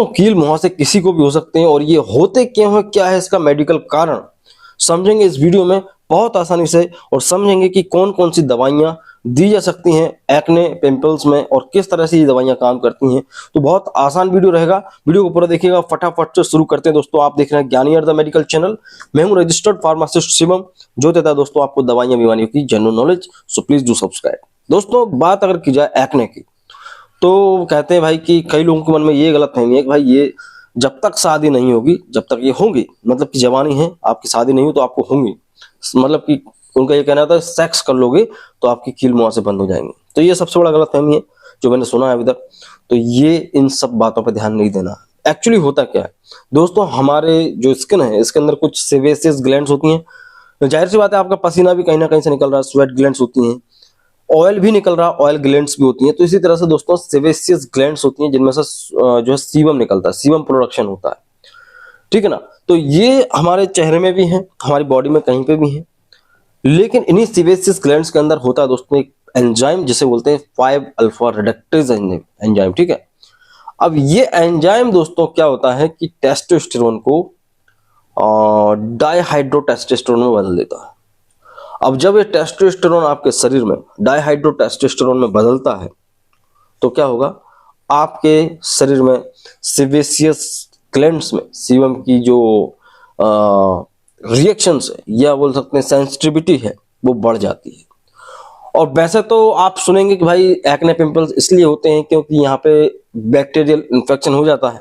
तो कील मुहासे किसी को भी हो सकते हैं, और ये होते क्यों है, क्या है इसका मेडिकल कारण, समझेंगे इस वीडियो में बहुत आसानी से, और समझेंगे कि कौन कौन सी दवाइयां दी जा सकती हैं एक्ने पिंपल्स में और किस तरह से ये दवाइयां काम करती हैं। तो बहुत आसान वीडियो रहेगा, वीडियो को पूरा देखिएगा। फटाफट से शुरू करते हैं दोस्तों। आप देख रहे हैं ज्ञानी द मेडिकल चैनल। मैं हूं रजिस्टर्ड फार्मासिस्ट शिवम, जो देता है दोस्तों आपको दवाइयां बीमारियों की general knowledge. So please do subscribe. दोस्तों बात अगर की जाए एक्ने की, तो कहते हैं भाई कि कई लोगों के मन में ये गलतफहमी है कि भाई ये जब तक शादी नहीं होगी, जब तक ये होंगी, मतलब कि जवानी है, आपकी शादी नहीं हो तो आपको होंगी, मतलब कि उनका ये कहना था सेक्स कर लोगे तो आपकी कील मुहासे बंद हो जाएंगे। तो ये सबसे बड़ा गलतफहमी है जो मैंने सुना है अभी तक। तो ये इन सब बातों पर ध्यान नहीं देना। एक्चुअली होता क्या है दोस्तों, हमारे जो स्किन है इसके अंदर कुछ सेबेसियस ग्लैंड्स होती हैं। जाहिर सी बात है आपका पसीना भी कहीं ना कहीं से निकल रहा है, स्वेट ग्लैंड्स होती हैं, ऑयल भी निकल रहा, ऑयल ग्लैंड्स भी होती हैं। तो इसी तरह से दोस्तों सेबेसियस ग्लैंड्स होती हैं जिनमें से जो है सीबम निकलता है, सीबम प्रोडक्शन होता है, ठीक है ना। तो ये हमारे चेहरे में भी है, हमारी बॉडी में कहीं पे भी है, लेकिन इन्हीं सेबेसियस ग्लैंड्स के अंदर होता है दोस्तों एक एंजाइम जिसे बोलते हैं 5 अल्फा रिडक्टेज एंजाइम, ठीक है। अब ये एंजाइम दोस्तों क्या होता है कि टेस्टोस्टेरोन को डाईहाइड्रोटेस्टोस्टेरोन में बदल देता है। अब जब ये टेस्टोस्टेरोन आपके शरीर में डाईहाइड्रोटेस्टोस्टेरोन में बदलता है तो क्या होगा, आपके शरीर में सेबेसियस ग्लैंड्स में सीबम की जो रिएक्शंस है या बोल सकते हैं सेंसिटिविटी है वो बढ़ जाती है। और वैसे तो आप सुनेंगे कि भाई एक्ने पिंपल्स इसलिए होते हैं क्योंकि यहाँ पे बैक्टीरियल इन्फेक्शन हो जाता है,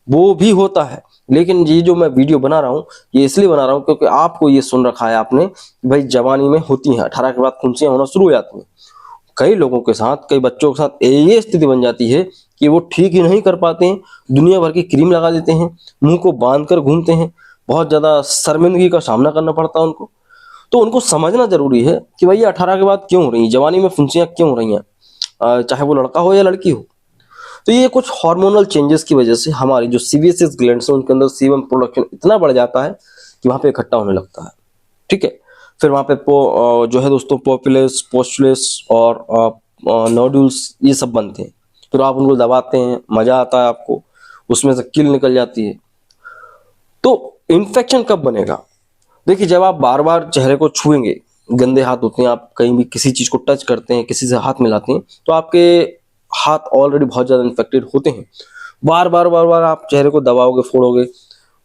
वो भी होता है, लेकिन ये जो मैं वीडियो बना रहा हूँ ये इसलिए बना रहा हूँ क्योंकि आपको ये सुन रखा है आपने कि भाई जवानी में होती हैं, 18 के बाद फुंसियां होना शुरू हो जाती हैं। कई लोगों के साथ, कई बच्चों के साथ ये स्थिति बन जाती है कि वो ठीक ही नहीं कर पाते हैं, दुनिया भर की क्रीम लगा देते हैं, मुंह को बांध कर घूमते हैं, बहुत ज्यादा शर्मिंदगी का सामना करना पड़ता है उनको। तो उनको समझना जरूरी है कि भाई 18 के बाद क्यों हो रही है, जवानी में फुंसियां क्यों हो रही हैं, चाहे वो लड़का हो या लड़की हो। तो ये कुछ हार्मोनल चेंजेस की वजह से हमारी जो सीबेसियस ग्लैंड्स हैं उनके अंदर सीबम प्रोडक्शन इतना बढ़ जाता है कि वहां पे इकट्ठा होने लगता है, ठीक है। फिर वहां पे जो है दोस्तों पोपुलस, पोस्टुलस और नोड्यूल्स ये सब बनते हैं। फिर आप उनको दबाते हैं, मजा आता है आपको, उसमें से कील निकल जाती है। तो इन्फेक्शन कब बनेगा, देखिए जब आप बार बार चेहरे को छुएंगे, गंदे हाथ होते हैं, आप कहीं भी किसी चीज को टच करते हैं, किसी से हाथ मिलाते हैं, तो आपके हाथ ऑलरेडी बहुत ज्यादा इन्फेक्टेड होते हैं। बार बार आप चेहरे को दबाओगे, फोड़ोगे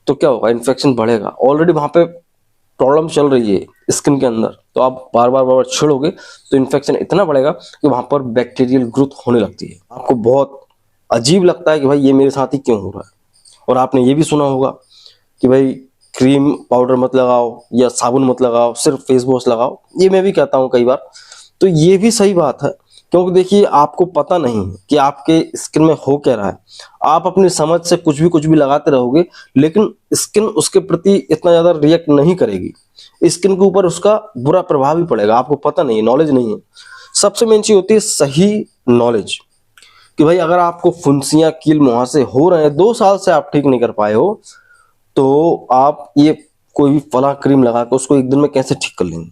तो क्या होगा, इन्फेक्शन बढ़ेगा। ऑलरेडी वहां पे प्रॉब्लम चल रही है स्किन के अंदर, तो आप बार बार छेड़ोगे तो इन्फेक्शन इतना बढ़ेगा कि वहां पर बैक्टीरियल ग्रोथ होने लगती है। आपको बहुत अजीब लगता है कि भाई ये मेरे साथ ही क्यों हो रहा है। और आपने ये भी सुना होगा कि भाई क्रीम पाउडर मत लगाओ या साबुन मत लगाओ, सिर्फ फेस वॉश लगाओ। ये मैं भी कहता हूँ कई बार, तो ये भी सही बात है, क्योंकि देखिए आपको पता नहीं है कि आपके स्किन में हो क्या रहा है। आप अपनी समझ से कुछ भी लगाते रहोगे, लेकिन स्किन उसके प्रति इतना ज्यादा रिएक्ट नहीं करेगी, स्किन के ऊपर उसका बुरा प्रभाव भी पड़ेगा। आपको पता नहीं है, नॉलेज नहीं है। सबसे मेन चीज होती है सही नॉलेज, कि भाई अगर आपको फुंसियां, कील मुहासे हो रहे हैं, 2 साल से आप ठीक नहीं कर पाए हो, तो आप ये कोई भी फला क्रीम लगा कर उसको एक दिन में कैसे ठीक कर लेंगे।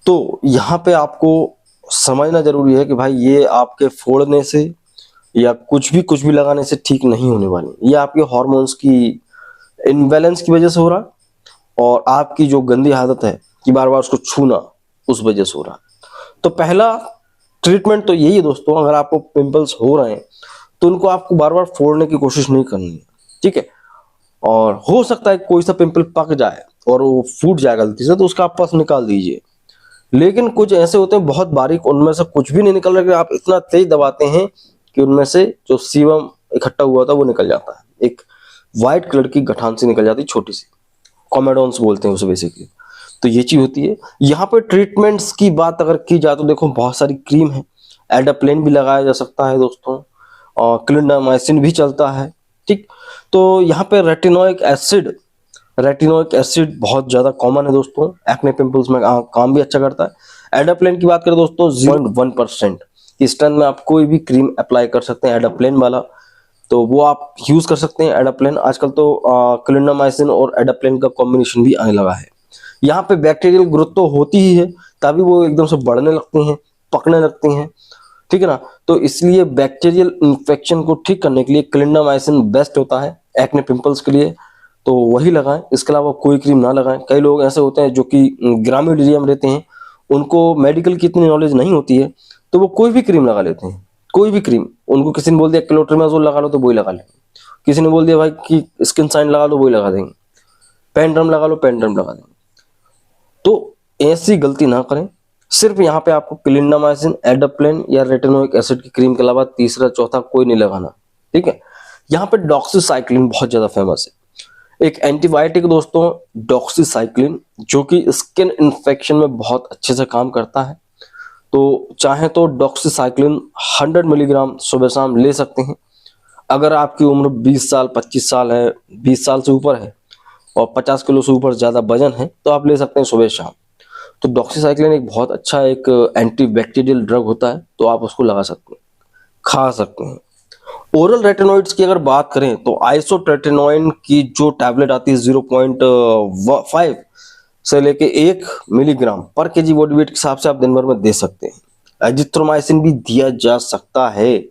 तो यहाँ पे आपको समझना जरूरी है कि भाई ये आपके फोड़ने से या कुछ भी लगाने से ठीक नहीं होने वाली। ये आपके हार्मोन्स की इनबैलेंस की वजह से हो रहा, और आपकी जो गंदी आदत है कि बार बार उसको छूना, उस वजह से हो रहा। तो पहला ट्रीटमेंट तो यही है दोस्तों, अगर आपको पिंपल्स हो रहे हैं तो उनको आपको बार बार फोड़ने की कोशिश नहीं करनी है, ठीक है। और हो सकता है कोई सा पिंपल पक जाए और वो फूट जाए गलती से, तो उसका आप पस निकाल दीजिए। लेकिन कुछ ऐसे होते हैं बहुत बारीक, उनमें से कुछ भी नहीं निकल रहा, आप इतना तेज दबाते हैं कि उनमें से जो सीबम इकट्ठा हुआ था वो निकल जाता है, एक व्हाइट कलर की गठान सी निकल जाती है, छोटी सी, कॉमेडोन्स बोलते हैं उसे बेसिकली। तो ये चीज होती है। यहाँ पे ट्रीटमेंट्स की बात अगर की जाए तो देखो बहुत सारी क्रीम है, एडाप्लेन भी लगाया जा सकता है दोस्तों, और क्लिंडामाइसिन भी चलता है, ठीक। तो यहाँ पे रेटिनोइक एसिड बहुत ज्यादा कॉमन है दोस्तों, एक्ने पिंपल्स में काम भी अच्छा करता है। एडाप्लेन की बात करें दोस्तों 0.1% इस टाइम में आप कोई भी क्रीम अप्लाई कर सकते हैं एडाप्लेन वाला, तो वो आप यूज कर सकते हैं एडाप्लेन। आजकल तो क्लिंडामाइसिन और एडाप्लेन का कॉम्बिनेशन भी आने लगा है। यहाँ पे बैक्टीरियल ग्रोथ तो होती ही है, तभी वो एकदम से बढ़ने लगती हैं, पकने लगती हैं, ठीक है ना। तो इसलिए बैक्टीरियल इन्फेक्शन को ठीक करने के लिए क्लिंडामाइसिन बेस्ट होता है एक्ने पिंपल्स के लिए, तो वही लगाएं। इसके अलावा कोई क्रीम ना लगाएं। कई लोग ऐसे होते हैं जो कि ग्रामीण एरिया में रहते हैं, उनको मेडिकल की इतनी नॉलेज नहीं होती है, तो वो कोई भी क्रीम लगा लेते हैं, कोई भी क्रीम। उनको किसी ने बोल दिया क्लोट्रिमाजोल लगा लो तो वही लगा लेंगे, किसी ने बोल दिया भाई कि स्किन साइन लगा लो वही लगा देंगे, पेंड्रम लगा लो पेंड्रम लगा देंगे। तो ऐसी गलती ना करें। सिर्फ यहाँ पे आपको क्लिंडामाइसिन, एडाप्लेन या रेटिनोइक एसिड की क्रीम के अलावा तीसरा चौथा कोई नहीं लगाना, ठीक है। यहाँ पे डॉक्सीसाइक्लिन बहुत ज्यादा फेमस है, एक एंटीबायोटिक दोस्तों, डॉक्सीसाइक्लिन, जो कि स्किन इन्फेक्शन में बहुत अच्छे से काम करता है। तो चाहे तो डॉक्सीसाइक्लिन 100 मिलीग्राम सुबह शाम ले सकते हैं। अगर आपकी उम्र 20 साल 25 साल है, 20 साल से ऊपर है और 50 किलो से ऊपर ज्यादा वजन है, तो आप ले सकते हैं सुबह शाम। तो डॉक्सीसाइक्लिन एक बहुत अच्छा एक एंटीबैक्टीरियल ड्रग होता है, तो आप उसको लगा सकते हैं, खा सकते हैं। ओरल रेटिनॉइड्स की अगर बात करें तो आइसोट्रेटिनोइन की जो टैबलेट आती है 0.5 से लेके 1 मिलीग्राम पर केजी बॉडी वेट के हिसाब से आप दिन भर में दे सकते हैं। एजिथ्रोमाइसिन भी दिया जा सकता है,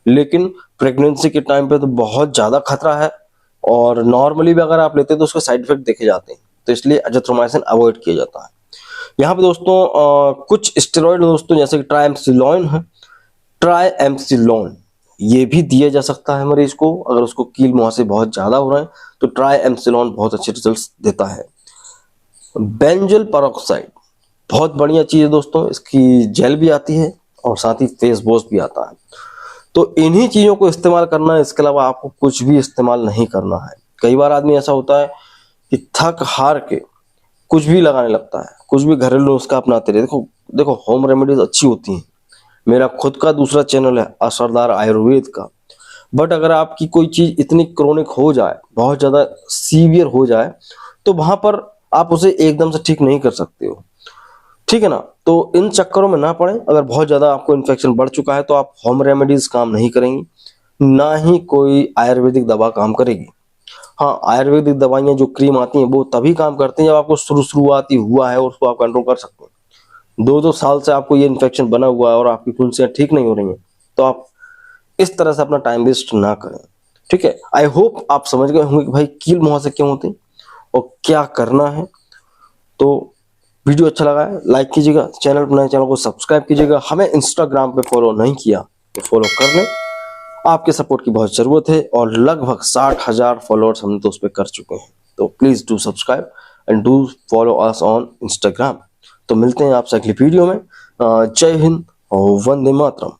लेकिन प्रेगनेंसी के टाइम पे तो बहुत ज्यादा खतरा है, और नॉर्मली भी अगर आप लेते हैं तो उसके साइड इफेक्ट देखे जाते हैं, तो इसलिए एजिथ्रोमाइसिन अवॉइड किया जाता है। यहाँ पे दोस्तों कुछ स्टेरॉइड दोस्तों जैसे कि ट्राइएम्सिलॉन है, ट्राइएम्सिलॉन ये भी दिया जा सकता है मरीज को, अगर उसको कील मुहासे बहुत ज्यादा हो रहे हैं तो ट्राइएम्सिलॉन बहुत अच्छे रिजल्ट्स देता है। बेंजोल पेरोक्साइड बहुत बढ़िया चीज है दोस्तों, इसकी जेल भी आती है और साथ ही फेस वॉश भी आता है। तो इन्हीं चीजों को इस्तेमाल करना है, इसके अलावा आपको कुछ भी इस्तेमाल नहीं करना है। कई बार आदमी ऐसा होता है कि थक हार के कुछ भी लगाने लगता है, कुछ भी घरेलू नुस्खा अपनाते रहे। देखो देखो होम रेमेडीज अच्छी होती हैं, मेरा खुद का दूसरा चैनल है असरदार आयुर्वेद का, बट अगर आपकी कोई चीज इतनी क्रोनिक हो जाए, बहुत ज्यादा सीवियर हो जाए, तो वहां पर आप उसे एकदम से ठीक नहीं कर सकते हो, ठीक है ना। तो इन चक्करों में ना पड़े। अगर बहुत ज्यादा आपको इन्फेक्शन बढ़ चुका है तो आप होम रेमेडीज काम नहीं करेंगी, ना ही कोई आयुर्वेदिक दवा काम करेगी। हाँ, आयुर्वेदिक दवाइयां जो क्रीम आती हैं वो तभी काम करती हैं जब आपको शुरुआती हुआ है और उसको आप कंट्रोल कर सकते हैं। 2-2 साल से आपको ये इन्फेक्शन बना हुआ है और आपकी फुंसियां ठीक नहीं हो रही हैं, तो आप इस तरह से अपना टाइम वेस्ट ना करें, ठीक है। आई होप आप समझ गए होंगे कि भाई कील मुहासे क्यों होते हैं और क्या करना है। तो वीडियो अच्छा लगा है लाइक कीजिएगा, चैनल को सब्सक्राइब कीजिएगा। हमें इंस्टाग्राम पे फॉलो नहीं किया तो फॉलो कर लें, आपके सपोर्ट की बहुत जरूरत है, और लगभग 60,000 फॉलोअर्स हम तो उस पर कर चुके हैं। तो please do subscribe and do follow us on Instagram. तो मिलते हैं आपसे अगली वीडियो में। जय हिंद और वंदे मातरम।